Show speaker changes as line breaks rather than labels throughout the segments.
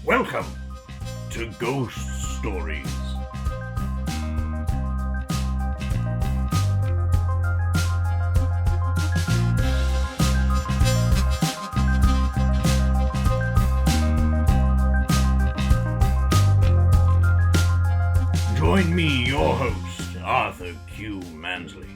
Welcome to Ghost Stories. Join me, your host, Arthur Q. Mansley,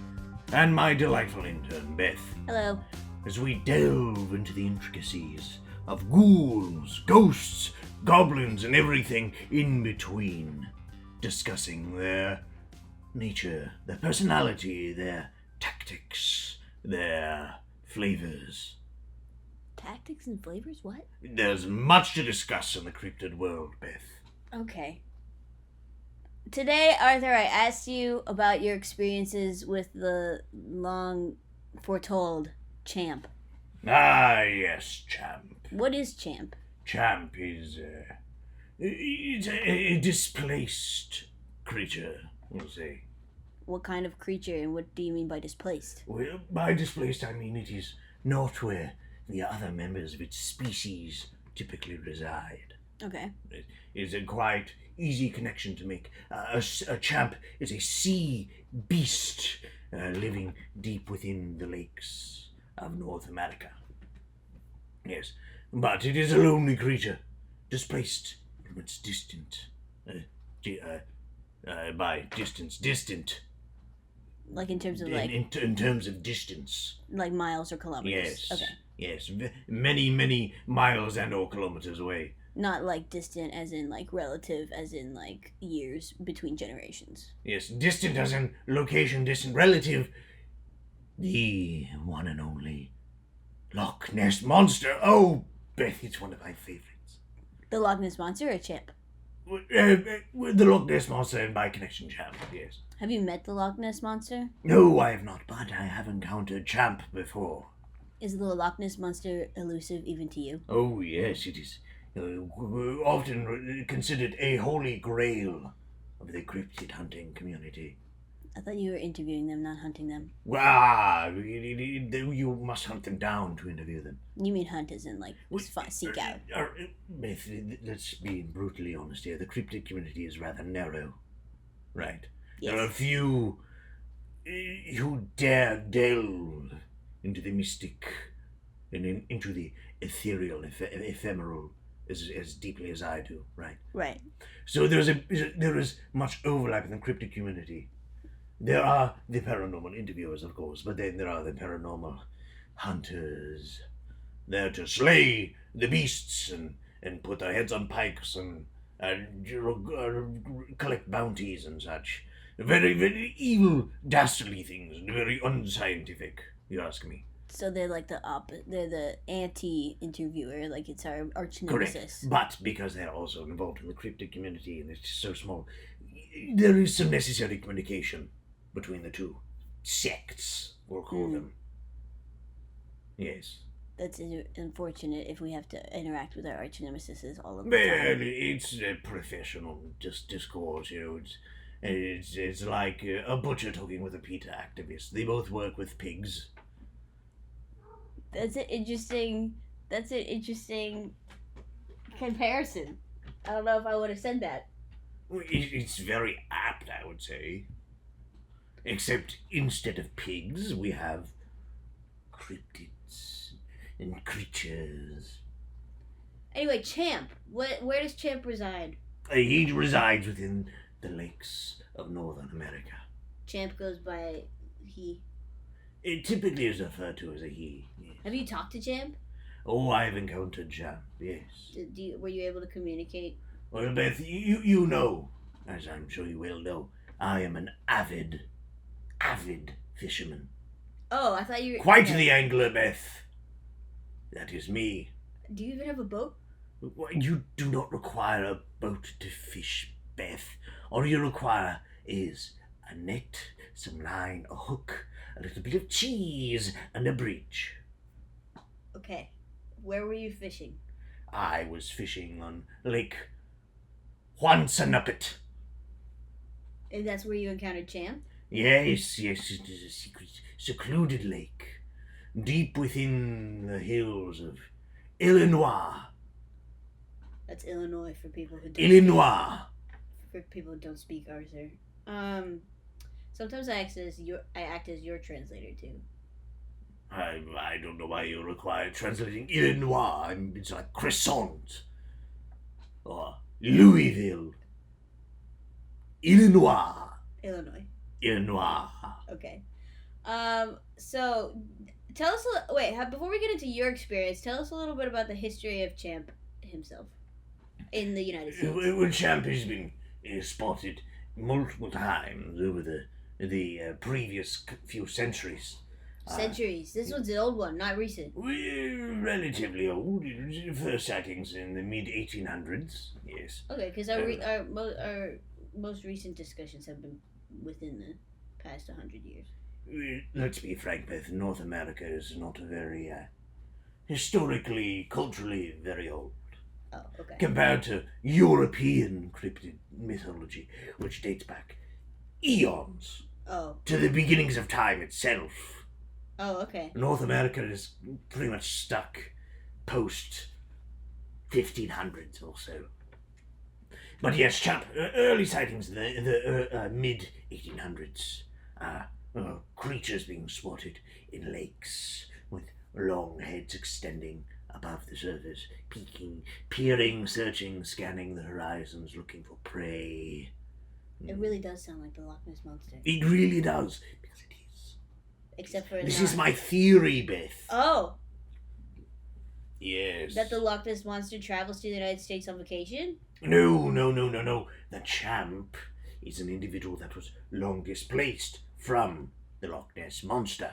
and my delightful intern, Beth,
Hello.
as we delve into the intricacies of ghouls, ghosts, goblins, and everything in between, discussing their nature, their personality, their tactics, their flavors.
Tactics and flavors? What?
There's much to discuss in the cryptid world, Beth.
Okay. Today, Arthur, I asked you about your experiences with the long foretold champ.
Ah, yes, Champ.
What is champ?
Champ is it's a displaced creature, we'll say.
What kind of creature and what do you mean by displaced?
Well, by displaced I mean it is not where the other members of its species typically reside.
Okay.
It is a quite easy connection to make. A champ is a sea beast living deep within the lakes of North America. Yes, but it is a lonely creature, displaced from its distant. By distance, distant.
Like in terms of
In terms of distance.
like miles or kilometers?
Yes.
Okay.
Yes, many miles and or kilometers away.
Not like distant as in like relative as in like years between generations.
Yes, distant as in location, distant relative. The one and only Loch Ness Monster. Oh, Beth, it's one of my favorites.
The Loch Ness Monster or champ?
The Loch Ness Monster and by connection, Champ, yes.
Have you met the Loch Ness Monster?
No, I have not, but I have encountered Champ before.
Is the Loch Ness Monster elusive even to you?
Oh, yes, it is often considered a holy grail of the cryptid hunting community.
I thought you were interviewing them, not hunting them.
You must hunt them down to interview them.
You mean hunt as in like seek out?
Beth, let's be brutally honest here. The cryptid community is rather narrow, right?
Yes.
There are a few who dare delve into the mystic and into the ethereal, ephemeral, as deeply as I do, right?
Right.
So there is much overlap in the cryptid community. There are the paranormal interviewers, of course, but then there are the paranormal hunters. There to slay the beasts and put their heads on pikes and collect bounties and such. Very, very evil, dastardly things, and very unscientific, you ask me.
So they're like they're the anti-interviewer, like it's our arch
Correct.
nemesis.
But because they're also involved in the cryptid community and it's so small, there is some necessary communication between the two sects, we'll call them. Yes.
That's unfortunate if we have to interact with our arch nemesis all of the
Well,
time.
it's a professional discourse, you know. It's like a butcher talking with a PETA activist. They both work with pigs.
That's an interesting comparison. I don't know if I would have said that.
It's very apt, I would say. Except instead of pigs, we have cryptids and creatures.
Anyway, Champ. Where does Champ reside?
He resides within the lakes of Northern America.
Champ goes by he.
It typically is referred to as a he. Yes.
Have you talked to Champ?
Oh, I've encountered Champ, yes.
Were you able to communicate?
Well, Beth, you know, as I'm sure you will know, I am an avid fisherman.
Oh, I thought you were...
Quite the angler, Beth. That is me.
Do you even have a boat?
You do not require a boat to fish, Beth. All you require is a net, some line, a hook, a little bit of cheese, and a bridge.
Okay. Where were you fishing?
I was fishing on Lake Juansanupit.
And that's where you encountered Champ?
Yes, it is a secret, secluded lake, deep within the hills of Illinois.
That's Illinois for people who don't
Illinois.
for people who don't speak Arthur. Sometimes I act as your translator too.
I don't know why you require translating Illinois. It's like croissant. Or Louisville. Illinois.
Illinois. Okay. So tell us before we get into your experience, tell us a little bit about the history of Champ himself in the United States.
Well, Champ has been spotted multiple times over the previous few centuries.
Centuries. This one's an old one, not recent.
We're relatively old. First sightings in the mid 1800s. Yes.
Okay, because our most recent discussions have been within the past 100 years.
Let's be frank, Beth. North America is not a very historically, culturally very old.
Oh, okay.
Compared to European cryptid mythology, which dates back eons to the beginnings of time itself.
Oh, okay.
North America is pretty much stuck post 1500s or so. But yes, Champ, early sightings in the mid 1800s. Creatures being spotted in lakes with long heads extending above the surface, peering, searching, scanning the horizons, looking for prey.
It really does sound like the Loch Ness Monster.
It really does, because it is.
Except for
this is my theory, Beth.
Oh.
Yes.
That the Loch Ness Monster travels to the United States on vacation?
No. The Champ is an individual that was long displaced from the Loch Ness Monster.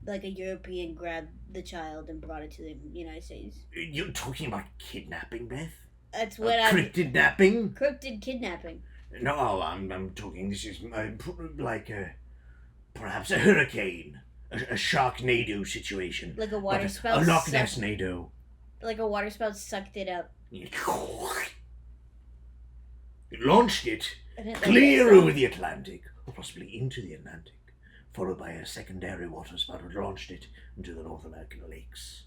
Like a European grabbed the child and brought it to the United States.
You're talking about kidnapping, Beth?
That's what
cryptid-napping?
Cryptid kidnapping.
No, I'm talking, this is like perhaps a hurricane. A Sharknado situation.
Like a water spout.
A Loch Ness-nado.
Like a water spout sucked it up.
It launched it clear over the Atlantic, or possibly into the Atlantic, followed by a secondary water spout that launched it into the North American lakes.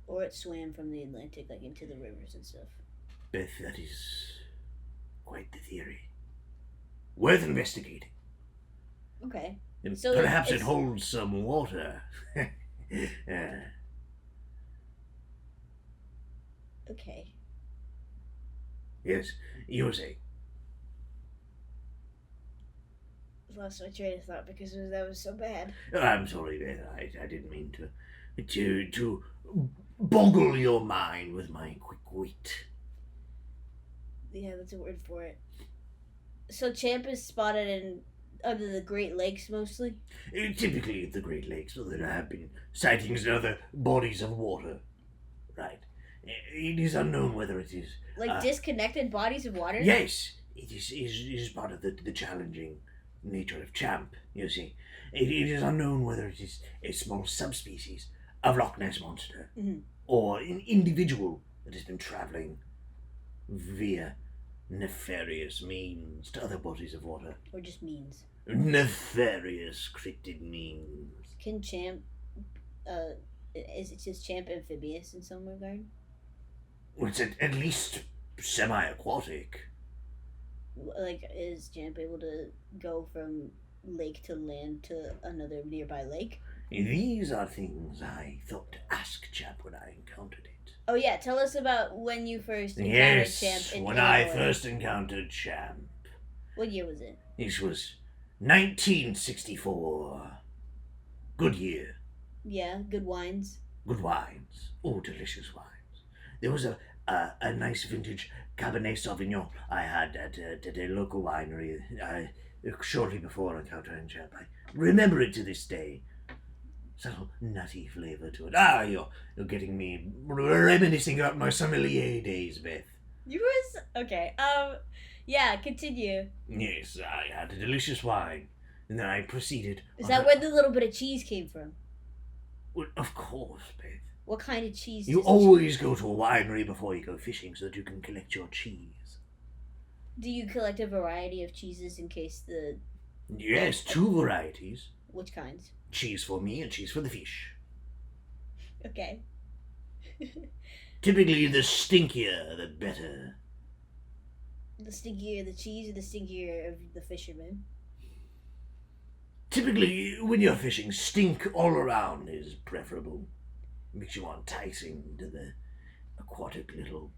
Or it swam from the Atlantic, like into the rivers and stuff.
Beth, that is quite the theory. Worth investigating.
Okay.
And so perhaps it holds some water.
Okay.
Yes, you were saying.
Lost my train of thought because that was so bad.
I'm sorry, Beth. I didn't mean to boggle your mind with my quick wit.
Yeah, that's a word for it. So Champ is spotted under the Great Lakes mostly?
Typically the Great Lakes, but there have been sightings in other bodies of water. Right. It is unknown whether it is...
Like disconnected bodies of water?
Yes. It is part of the challenging nature of Champ, you see. It is unknown whether it is a small subspecies of Loch Ness Monster, or an individual that has been travelling via nefarious means to other bodies of water.
Or just means.
Nefarious cryptid means.
Can Champ, is Champ amphibious in some regard?
Well, it's at least semi-aquatic.
Like, is Champ able to go from lake to land to another nearby lake?
These are things I thought to ask Champ when I encountered it.
Oh yeah, tell us about when you first encountered Champ in
when
Illinois.
I first encountered Champ.
What year was it?
This was 1964. Good year.
Yeah, good wines.
Good wines. Oh, delicious wines. There was a nice vintage Cabernet Sauvignon I had at a local winery shortly before encountering Champ. I remember it to this day. Subtle nutty flavour to it. You're getting me reminiscing about my sommelier days, Beth.
You was okay. Yeah, continue.
Yes, I had a delicious wine, and then I proceeded.
Is that where the little bit of cheese came from?
Well, of course, Beth.
What kind of cheese?
You always go to a winery before you go fishing so that you can collect your cheese.
Do you collect a variety of cheeses in case the...
Yes, 2 varieties.
Which kinds?
Cheese for me and cheese for the fish.
Okay.
Typically, the stinkier, the better.
The stinkier the cheese or the stinkier of the fisherman?
Typically, when you're fishing, stink all around is preferable. Makes you enticing to the aquatic little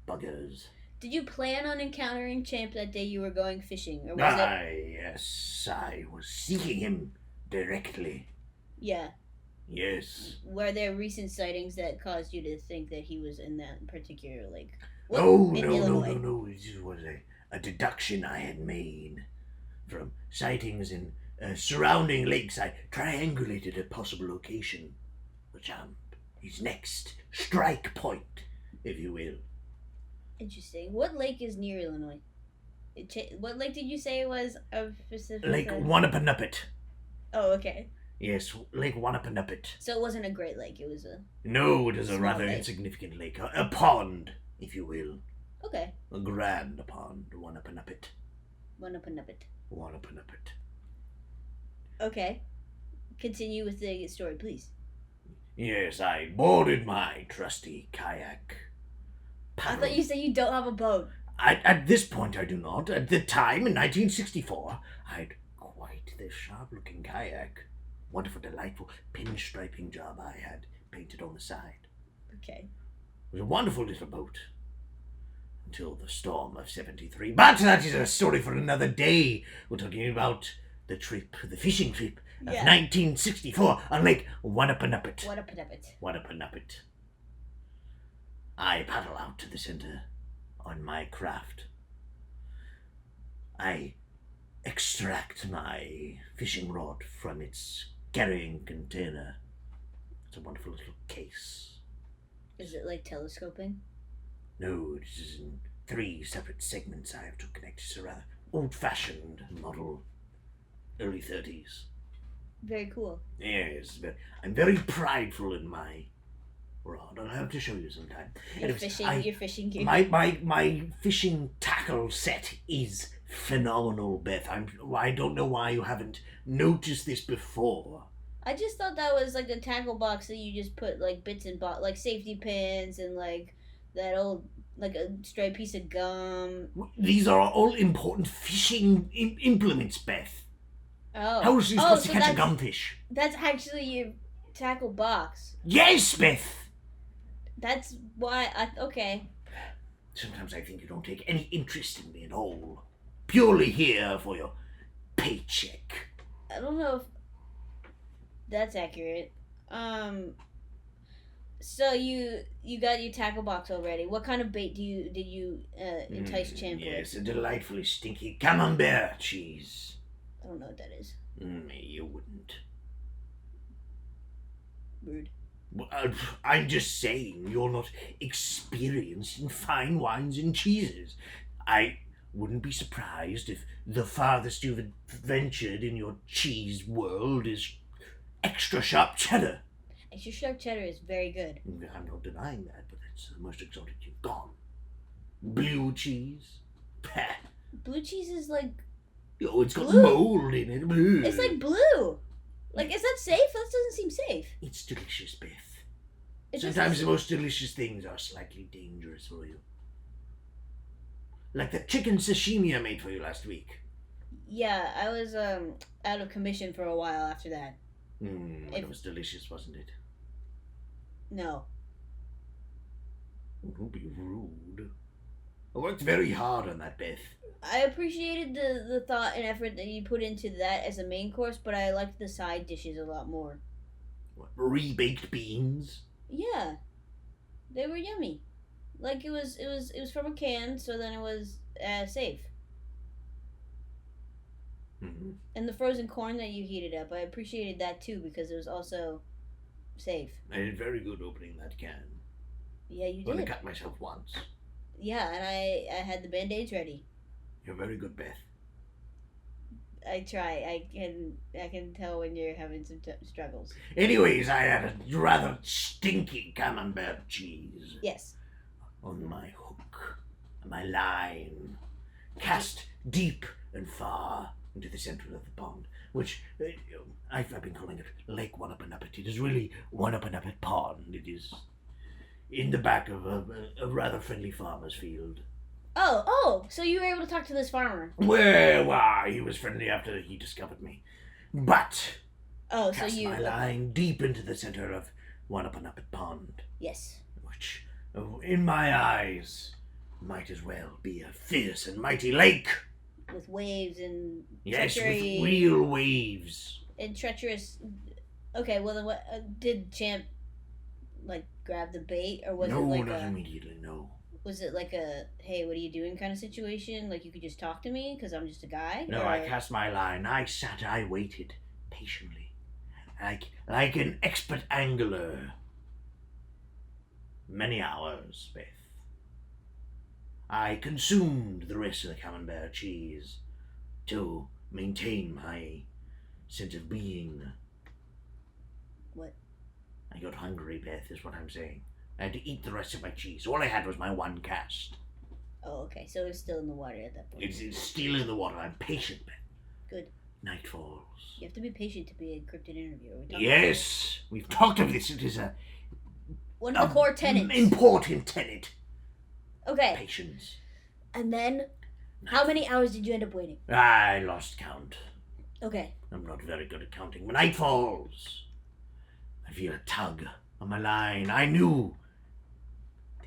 buggers.
Did you plan on encountering Champ that day you were going fishing? Or was
Yes, I was seeking him directly.
Yeah.
Yes.
Were there recent sightings that caused you to think that he was in that particular lake?
No. It was a deduction I had made from sightings in surrounding lakes. I triangulated a possible location for Champ. His next strike point, if you will.
Interesting. What lake is near Illinois? What lake did you say was of specific?
Lake Wannapanuppet.
Oh, okay.
Yes, Lake Wannapanuppet.
So it wasn't a great lake. It was a...
No, it is a rather
lake.
insignificant lake. A pond, if you will.
Okay.
A grand pond. Wannapanuppet.
Wannapanuppet. Okay. Continue with the story, please.
Yes, I boarded my trusty kayak.
I thought you said you don't have a boat.
At this point, I do not. At the time, in 1964, I had quite the sharp-looking kayak. Wonderful, delightful pinstriping job I had painted on the side.
Okay.
It was a wonderful little boat. Until the storm of 73. But that is a story for another day. We're talking about the fishing trip of 1964 on Lake Wannapanuppet. Wannapanuppet. I paddle out to the center on my craft. I extract my fishing rod from its carrying container. It's a wonderful little case.
Is it like telescoping?
No, it is in 3 separate segments I have to connect. It's a rather old-fashioned model, early 30s.
Very cool.
Yes, but I'm very prideful in my rod. I'll have to show you sometime.
Your fishing gear.
My fishing tackle set is phenomenal, Beth. I don't know why you haven't noticed this before.
I just thought that was like a tackle box that you just put like bits and like safety pins and like that old like a stray piece of gum.
These are all important fishing implements, Beth.
Oh.
How is you supposed to catch a gumfish?
That's actually your tackle box.
Yes, Beth.
That's why okay.
Sometimes I think you don't take any interest in me at all. Purely here for your paycheck.
I don't know if that's accurate. So you got your tackle box already. What kind of bait did you entice Champ with?
Yes, a delightfully stinky camembert cheese.
I don't know what that is.
You wouldn't.
Rude.
Well, I'm just saying, you're not experienced in fine wines and cheeses. I wouldn't be surprised if the farthest you've ventured in your cheese world is extra sharp cheddar.
Extra sharp cheddar is very good.
I'm not denying that, but that's the most exotic you've gone. Blue cheese? Pah.
Blue cheese is like...
Oh, it's got
blue.
mold in it. Blue.
It's like blue. Like, is that safe? That doesn't seem safe.
It's delicious, Beth. Sometimes the most delicious things are slightly dangerous for you. Like the chicken sashimi I made for you last week.
Yeah, I was out of commission for a while after that.
It was delicious, wasn't it?
No.
Don't be rude. I worked very hard on that, Beth.
I appreciated the thought and effort that you put into that as a main course, but I liked the side dishes a lot more.
What, rebaked beans?
Yeah. They were yummy. Like it was from a can, so then it was safe.
Mm-hmm.
And the frozen corn that you heated up, I appreciated that too because it was also safe.
I did very good opening that can.
Yeah, you did.
I only cut myself once.
Yeah, and I had the band-aids ready.
You're very good, Beth.
I try. I can tell when you're having some struggles.
Anyways, I had a rather stinky camembert cheese.
Yes.
On my hook, my line, cast deep and far into the center of the pond, which I've been calling it Lake Wannapanuppet. It is really Wannapanuppet Pond. It is in the back of a rather friendly farmer's field.
Oh, so you were able to talk to this farmer.
Well, he was friendly after he discovered me. But
Oh, so
cast
you...
my line deep into the center of Wanapanapat Pond.
Yes.
Which, in my eyes, might as well be a fierce and mighty lake.
With waves and
Yes,
treachery.
with real waves.
And treacherous... Okay, well then what... did Champ, like, grab the bait? Or was it like
not immediately, no.
Was it like a, hey, what are you doing kind of situation? Like, you could just talk to me because I'm just a guy?
No,
or...
I cast my line. I waited patiently. Like an expert angler. Many hours, Beth. I consumed the rest of the camembert cheese to maintain my sense of being.
What?
I got hungry, Beth, is what I'm saying. I had to eat the rest of my cheese. All I had was my one cast.
Oh, okay. So it's still in the water at that point.
It's still in the water. I'm patient, Beth.
Good.
Night falls.
You have to be patient to be a encrypted interviewer.
Yes, we've talked of this. It is
one of the core tenets.
Important tenet.
Okay.
Patience.
And then, how many hours did you end up waiting?
I lost count.
Okay.
I'm not very good at counting. When night falls, I feel a tug on my line. I knew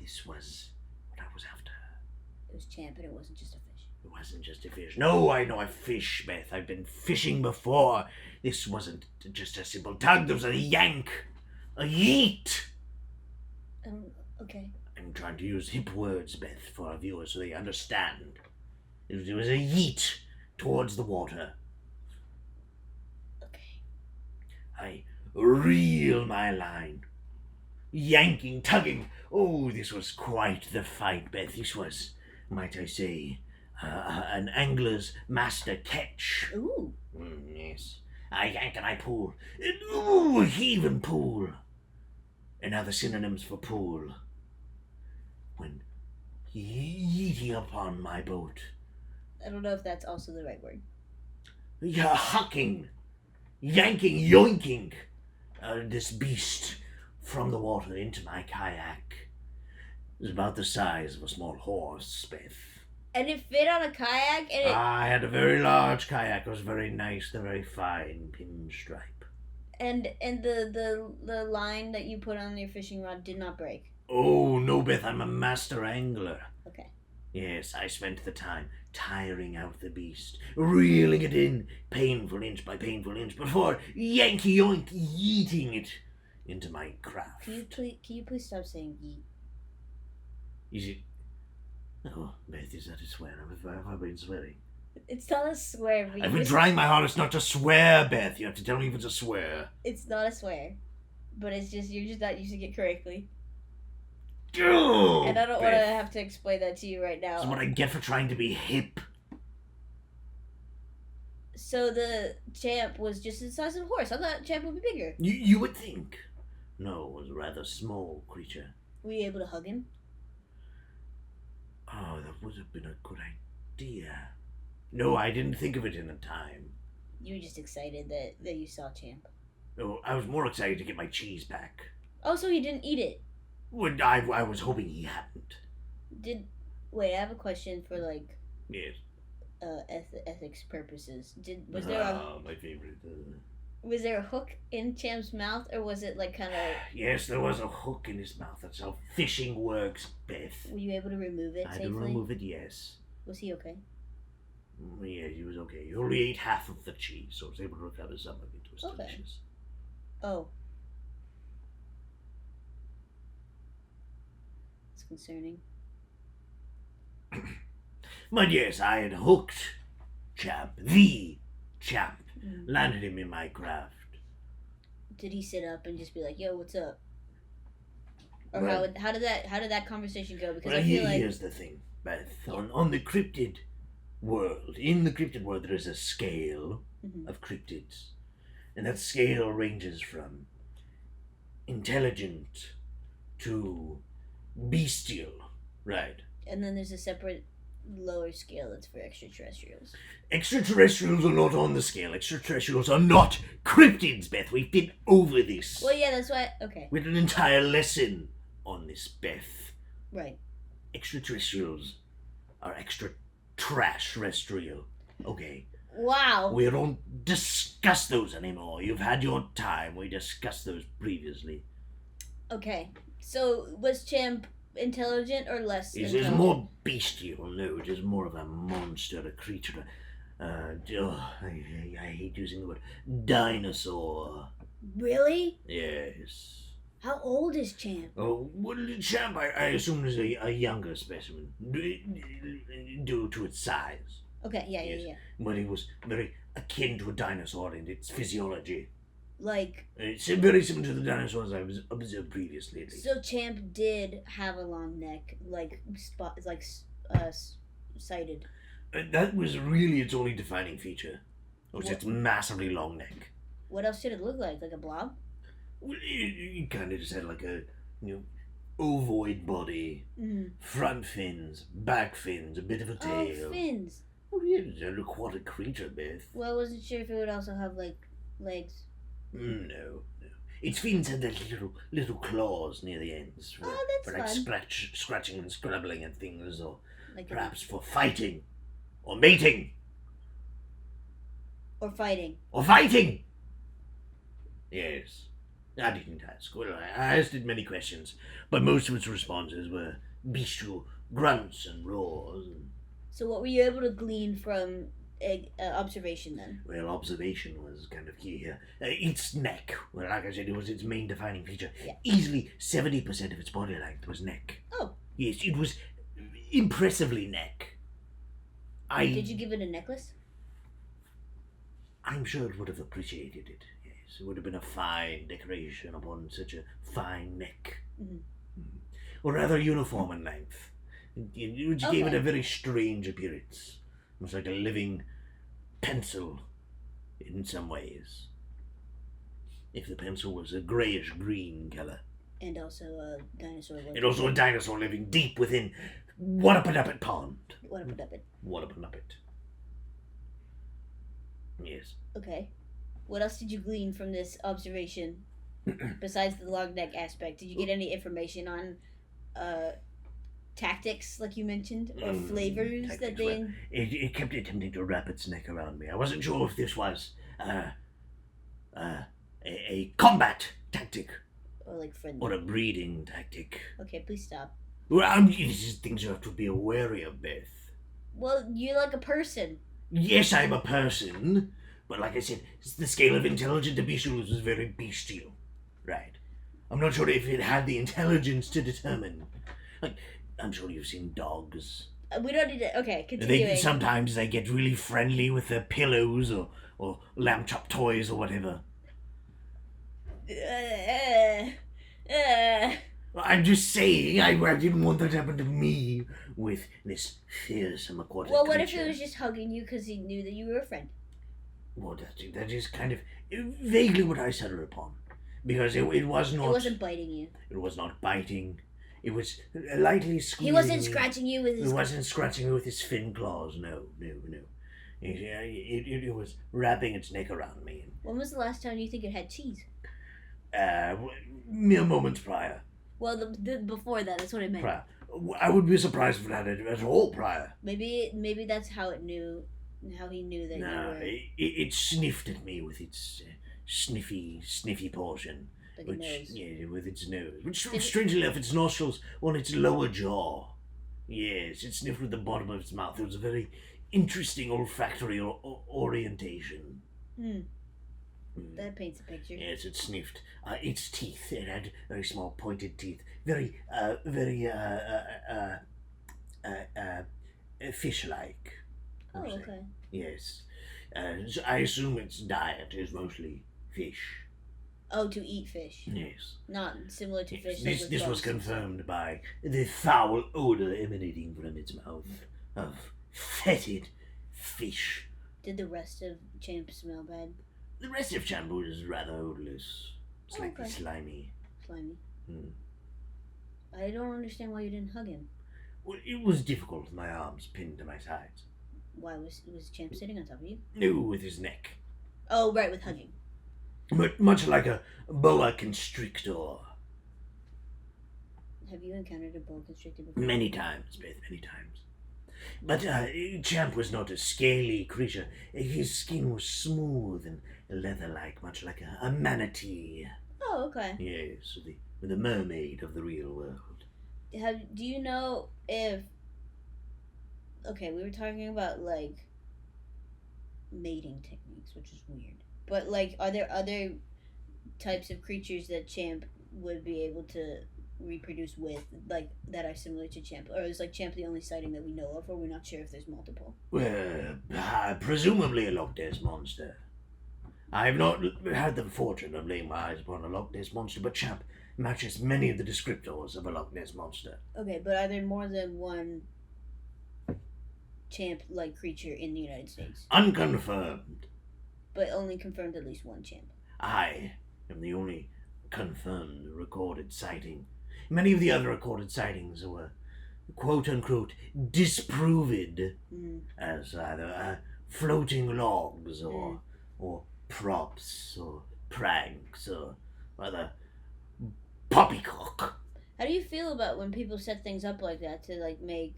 this was what I was after.
It was Champ, and it wasn't just a fish.
It wasn't just a fish. No, I know a fish, Beth. I've been fishing before. This wasn't just a simple tug. There was a yank. A yeet.
Okay.
I'm trying to use hip words, Beth, for our viewers so they understand. It was a yeet towards the water.
Okay.
I reel my line. Yanking, tugging. Oh, this was quite the fight, Beth. This was, might I say, an angler's master catch.
Ooh.
Yes. I yank and I pull. Ooh, heave and pull. And other synonyms for pull. When yeeting upon my boat.
I don't know if that's also the right word.
Yeah, hucking, yanking, yoinking this beast from the water into my kayak. It was about the size of a small horse, Beth.
And it fit on a kayak?
I had a very large kayak. It was very nice, the very fine pinstripe.
And the line that you put on your fishing rod did not break?
Oh, no, Beth, I'm a master angler.
Okay.
Yes, I spent the time tiring out the beast, reeling it in, painful inch by painful inch, before yanky yoink yeeting it into my craft.
Can you please stop saying yeet?
Is it? Oh, Beth, is that a swear? Have I been swearing?
It's not a swear.
I've been trying my hardest not to swear, Beth. You have to tell me if it's a swear.
It's not a swear, but it's just you're just not using it correctly.
Oh,
and I don't
Beth.
want to have to explain that to you right now.
This is what I get for trying to be hip.
So the Champ was just the size of a horse. I thought Champ would be bigger.
You would think. No, it was a rather small creature.
Were you able to hug him?
Oh, that would have been a good idea. No, I didn't think of it in the time.
You were just excited that you saw Champ.
No, I was more excited to get my cheese back.
Oh, so he didn't eat it?
Well, I was hoping he hadn't.
Wait, I have a question for, like...
Yes.
Ethics purposes. Was
my favorite.
Was there a hook in Champ's mouth, or was it, like, kind of...
Yes, there was a hook in his mouth. That's how fishing works, Beth.
Were you able to remove it safely?
I had to remove it, yes.
Was he okay?
Yeah, he was okay. He only ate half of the cheese, so I was able to recover some of it. It was delicious.
Oh. It's concerning.
But yes, I had hooked the Champ, landed him in my craft.
Did he sit up and just be like, "Yo, what's up"? Or
well,
how did that conversation go? Because
well,
I feel like
here's the thing, Beth. On the cryptid world, in the cryptid world, there is a scale of cryptids, and that scale ranges from intelligent to bestial, right?
And then there's a separate lower scale that's for extraterrestrials.
Extraterrestrials are not on the scale. Extraterrestrials are not cryptids, Beth. We've been over this.
Well, yeah, that's why. Okay.
We had an entire lesson on this, Beth.
Right.
Extraterrestrials are extra trash terrestrial. Okay.
Wow.
We don't discuss those anymore. You've had your time. We discussed those previously.
Okay. So was Champ intelligent or less
It is
intelligent?
more bestial. No, it is more of a monster, a creature. I hate using the word dinosaur.
Really?
Yes.
How old is Champ?
Oh, well, Champ, I assume is a younger specimen due to its size.
Okay, yeah.
But it was very akin to a dinosaur in its physiology.
Like...
It's very similar to the dinosaurs I was observed previously, at least.
So Champ did have a long neck, sighted.
That was really its only defining feature. Was its massively long neck.
What else did it look like? Like a blob?
Well, it kind of just had like a, ovoid body, front fins, back fins, a bit of a tail.
Oh, fins.
Oh, yeah, it's an aquatic creature, Beth.
Well, I wasn't sure if it would also have, legs.
No. Its fins had those little claws near the ends. For scratching and scrabbling at things, or perhaps for fighting, or mating.
Or fighting.
Yes. I didn't ask. Well, I asked it many questions, but most of its responses were bestial grunts and roars.
So what were you able to glean from observation then?
Well, observation was kind of key here. Its neck. Well, like I said, it was its main defining feature.
Yeah.
Easily 70% of its body length was neck.
Oh.
Yes, it was impressively neck.
Did you give it a necklace?
I'm sure it would have appreciated it. Yes, it would have been a fine decoration upon such a fine neck. Or rather uniform in length. Which gave it a very strange appearance. Almost like a living pencil in some ways. If the pencil was a greyish-green colour.
And also a dinosaur living.
And also a dinosaur living deep within Whatapanuppet Pond.
Whatapanuppet.
Yes.
Okay. What else did you glean from this observation? Besides the long neck aspect, did you get any information on tactics, like you mentioned, or flavors that they...
Well, it kept attempting to wrap its neck around me. I wasn't sure if this was a combat tactic.
Or like friendly.
Or a breeding tactic.
Okay, please stop.
Well, this is things you have to be wary of, Beth.
Well, you're like a person.
Yes, I'm a person, but like I said, the scale of intelligent to bestial was very bestial. Right. I'm not sure if it had the intelligence to determine. Like, I'm sure you've seen dogs.
We don't need to... Okay, continuing.
Sometimes they get really friendly with their pillows or lamb chop toys or whatever. I'm just saying, I didn't want that to happen to me with this fearsome aquatic creature.
Well, what if it was just hugging you because he knew that you were a friend?
Well, that is kind of vaguely what I settled upon. Because it was not...
It wasn't biting you.
It was not biting. It was lightly squeezing.
He wasn't scratching you with his...
He wasn't scratching me with his fin claws, no. It was wrapping its neck around me.
When was the last time you think it had cheese?
Mere moments prior.
Well, the before that, that's what I meant.
Prior. I would be surprised if it had it at all prior.
Maybe that's how it knew, how he knew that you were...
It sniffed at me with its sniffy portion.
Like a nose.
Yeah, with its nose. Which, strangely enough, its nostrils on its lower jaw. Yes, it sniffed with the bottom of its mouth. It was a very interesting olfactory orientation.
That paints a picture.
Yes, it sniffed. Its teeth. It had very small pointed teeth. Very fish-like.
Oh, okay.
Yes. So I assume its diet is mostly fish.
Oh, to eat fish.
Yes.
Not similar to fish.
This was confirmed by the foul odor emanating from its mouth of fetid fish.
Did the rest of Champ smell bad?
The rest of Champ was rather odorless. Slightly slimy.
Slimy. I don't understand why you didn't hug him.
Well, it was difficult with my arms pinned to my sides.
Why was Champ sitting on top of you?
No, with his neck.
Oh, right, with hugging.
But much like a boa constrictor.
Have you encountered a boa constrictor before?
Many times, Beth, many times. But Champ was not a scaly creature. His skin was smooth and leather-like, much like a manatee.
Oh, okay.
Yes, the mermaid of the real world.
Do you know if... Okay, we were talking about, like, mating techniques, which is weird. But, like, are there other types of creatures that Champ would be able to reproduce with, like, that are similar to Champ? Or is, like, Champ the only sighting that we know of, or we're not sure if there's multiple?
Well, presumably a Loch Ness monster. I have not had the fortune of laying my eyes upon a Loch Ness monster, but Champ matches many of the descriptors of a Loch Ness monster.
Okay, but are there more than one Champ-like creature in the United States?
Unconfirmed.
But only confirmed at least one Champ.
I am the only confirmed recorded sighting. Many of the other recorded sightings were quote-unquote disproved as either floating logs or props or pranks or other poppycock.
How do you feel about when people set things up like that to, like, make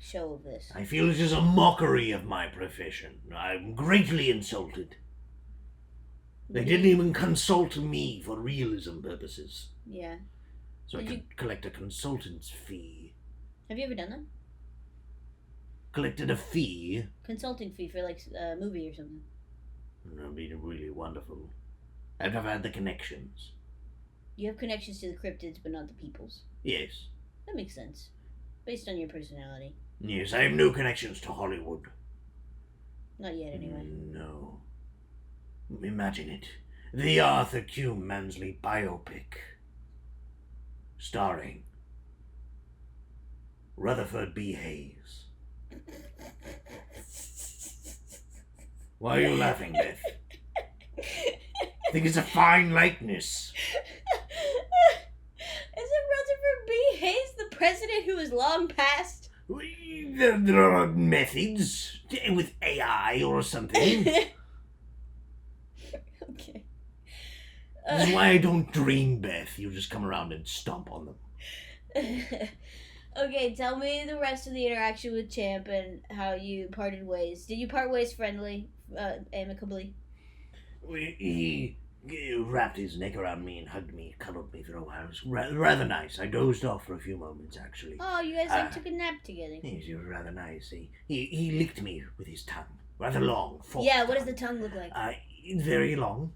show of this?
I feel it is a mockery of my profession. I'm greatly insulted. They didn't even consult me for realism purposes.
Yeah.
So I could collect a consultant's fee.
Have you ever done that?
Collected a fee?
Consulting fee for, like, a movie or something.
That would be really wonderful. I've never had the connections.
You have connections to the cryptids, but not the peoples.
Yes.
That makes sense. Based on your personality.
Yes, I have no connections to Hollywood.
Not yet, anyway.
No. Imagine it. The Arthur Q. Mansley biopic. Starring Rutherford B. Hayes. Why are you laughing, Beth? I think it's a fine likeness.
Isn't Rutherford B. Hayes the president who is long past?
There are methods with AI or something.
Okay.
This is why I don't dream, Beth. You just come around and stomp on them.
Okay, tell me the rest of the interaction with Champ and how you parted ways. Did you part ways friendly, amicably?
He wrapped his neck around me and hugged me, cuddled me for a while. It was rather nice. I dozed off for a few moments, actually.
Oh, you guys took a nap together.
Yes, it was rather nice. He licked me with his tongue. Rather long, forked.
Yeah, what does the tongue look like?
Very long,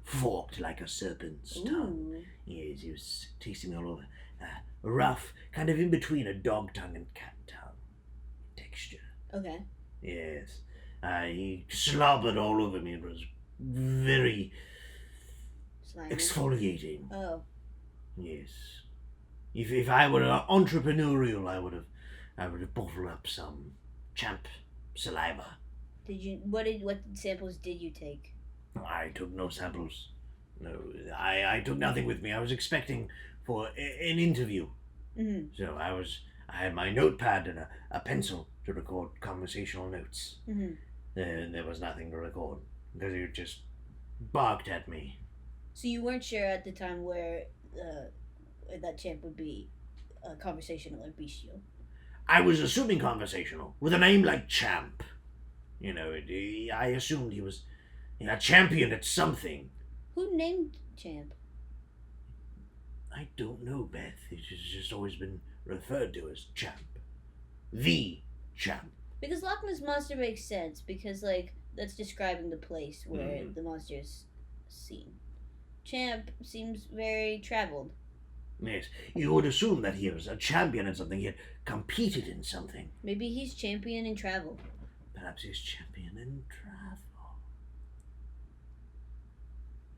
forked like a serpent's tongue.
Ooh.
Yes, he was tasting me all over. Rough, kind of in between a dog tongue and cat tongue texture.
Okay.
Yes. He slobbered all over me. It was very
Slimy.
exfoliating.
Oh.
Yes. If I were entrepreneurial, I would have bottled up some Champ saliva.
What samples did you take?
I took no samples. No, I took nothing with me. I was expecting for an interview.
Mm-hmm.
So I had my notepad and a pencil to record conversational notes.
Mm-hmm.
There was nothing to record because he just barked at me.
So you weren't sure at the time where that Champ would be conversational or bestial?
I was assuming conversational with a name like Champ. You know, I assumed he was a champion at something.
Who named Champ?
I don't know, Beth. He's just always been referred to as Champ. The Champ.
Because Loch Ness Monster makes sense, because, like, that's describing the place where the monster is seen. Champ seems very traveled.
Yes, you would assume that he was a champion in something. He had competed in something.
Maybe he's champion in travel.
Perhaps he's champion in travel.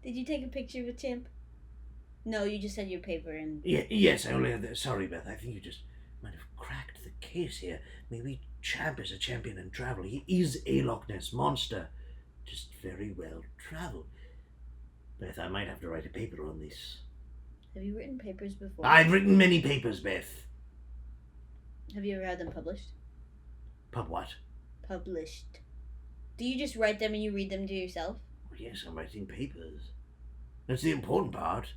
Did you take a picture with Champ? No, you just had your paper and...
Yes, I only had that. Sorry, Beth. I think you just might have cracked the case here. Maybe Champ is a champion in travel. He is a Loch Ness monster. Just very well traveled. Beth, I might have to write a paper on this.
Have you written papers before?
I've written many papers, Beth.
Have you ever had them published?
What?
Published. Do you just write them and you read them to yourself?
Well, yes, I'm writing papers. That's the important part.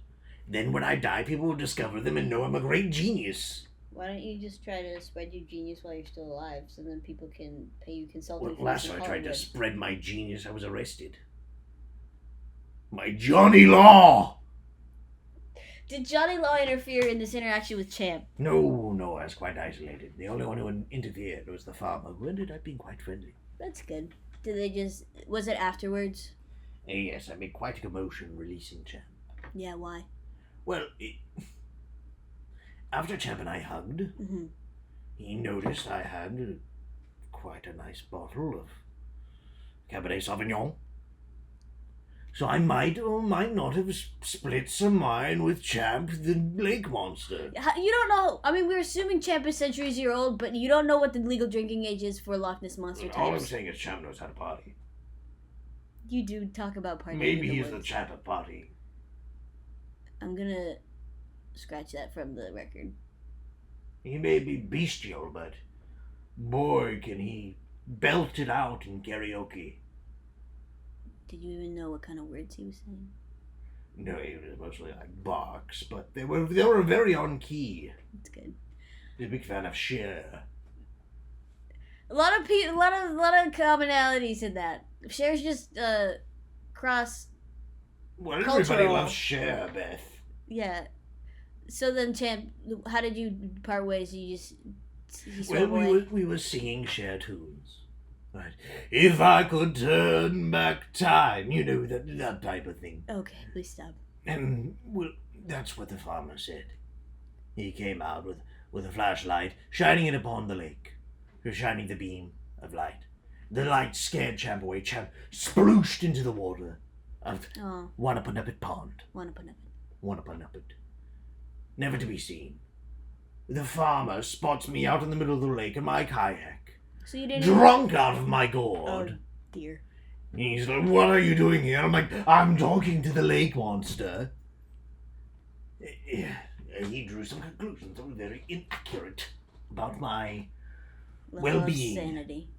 Then when I die, people will discover them and know I'm a great genius.
Why don't you just try to spread your genius while you're still alive, so then people can pay you consulting fees?
Last time I tried to spread my genius, I was arrested. My Johnny Law!
Did Johnny Law interfere in this interaction with Champ?
No, I was quite isolated. The only one who interfered was the farmer, who ended up being quite friendly.
That's good. Was it afterwards?
Yes, I made quite a commotion releasing Champ.
Yeah, why?
Well, after Champ and I hugged, he noticed I had quite a nice bottle of Cabernet Sauvignon. So I might or might not have split some wine with Champ, the lake monster.
You don't know. I mean, we're assuming Champ is centuries-year-old, but you don't know what the legal drinking age is for Loch Ness Monster types.
All I'm saying is Champ knows how to party.
You do talk about partying.
Maybe he's the Champ of party.
I'm gonna scratch that from the record.
He may be bestial, but boy, can he belt it out in karaoke.
Did you even know what kind of words he was saying?
No, it was mostly like barks, but they were very on key.
That's good.
He's a big fan of Cher.
A lot of commonalities in that. Cher's just cross.
Well, everybody loves Cher, Beth.
Yeah. So then, Champ, how did you part ways?
We were singing Cher tunes. Right. If I could turn back time, you know, that type of thing.
Okay, please stop.
And, well, that's what the farmer said. He came out with a flashlight, shining it upon the lake, shining the beam of light. The light scared Champ away. Champ splooshed into the water of Wannapanuppet Pond. Wannapanuppet. Never to be seen. The farmer spots me out in the middle of the lake in my kayak.
So you didn't
drunk out of my gourd.
Oh, dear.
He's like, what are you doing here? I'm like, I'm talking to the lake monster. He drew some conclusions that were very inaccurate about my well-being.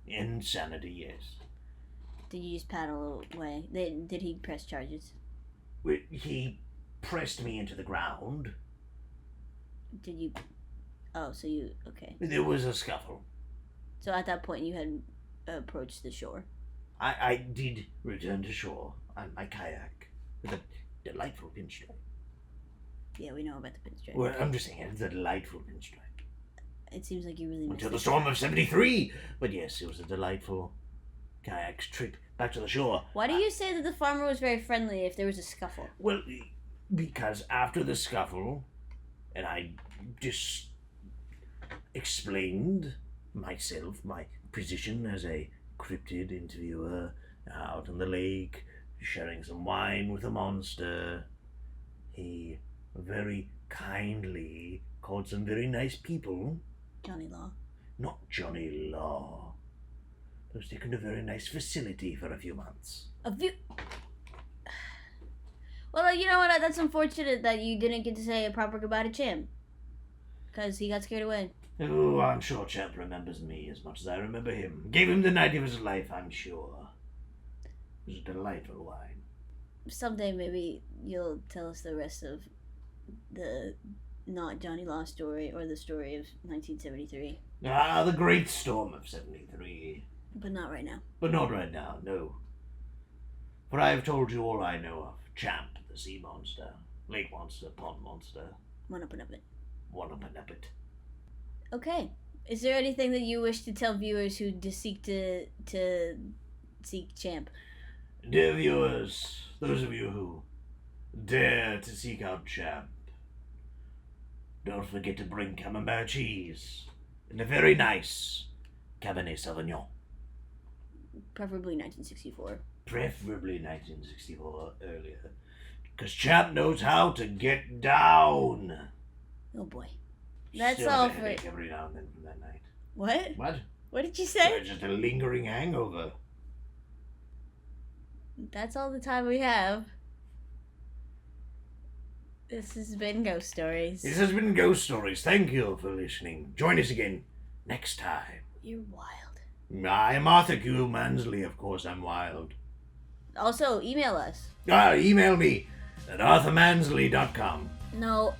Insanity, yes.
Did you just paddle away? Did he press charges?
He pressed me into the ground.
Did you... Oh, so you... Okay.
There was a scuffle.
So at that point you had approached the shore.
I did return to shore on my kayak with a delightful pinstripe.
Yeah, we know about the pinstripe.
Well, I'm just saying, it's a delightful pinstripe.
It seems like you really missed
Until the storm of 73! But yes, it was a delightful kayak trip back to the shore.
Why do you say that the farmer was very friendly if there was a scuffle?
Well, because after the scuffle, and I just explained myself, my position as a cryptid interviewer out on the lake, sharing some wine with a monster. He very kindly called some very nice people.
Johnny Law.
Not Johnny Law. I was taken to a very nice facility for a few months.
Well, you know what? That's unfortunate that you didn't get to say a proper goodbye to Champ. Because he got scared away.
Oh, I'm sure Champ remembers me as much as I remember him. Gave him the night of his life, I'm sure. It was a delightful wine.
Someday maybe you'll tell us the rest of the not Johnny Law story or the story of 1973.
Ah, the great storm of 73.
But not right now.
But not right now, no. For I have told you all I know of. Champ, the sea monster, lake monster, pond monster.
Wannapanuppet. Okay. Is there anything that you wish to tell viewers who seek to seek Champ?
Dear viewers, those of you who dare to seek out Champ, don't forget to bring camembert cheese and a very nice Cabernet Sauvignon.
Preferably 1964.
Preferably 1964 earlier, because Champ knows how to get down.
Oh boy. That's
Still
all
have a
for
headache every now and then from that night.
What?
What?
What did you say?
Just a lingering hangover.
That's all the time we have. This has been Ghost Stories.
This has been Ghost Stories. Thank you for listening. Join us again next time.
You're wild.
I am Arthur Q. Mansley. Of course, I'm wild.
Also, email us.
Email me at arthurmansley.com.
No,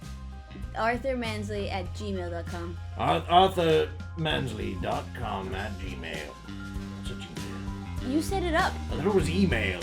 arthurmansley@gmail.com.
arthurmansley.com @gmail. That's what you did.
You set it up.
I thought it was email.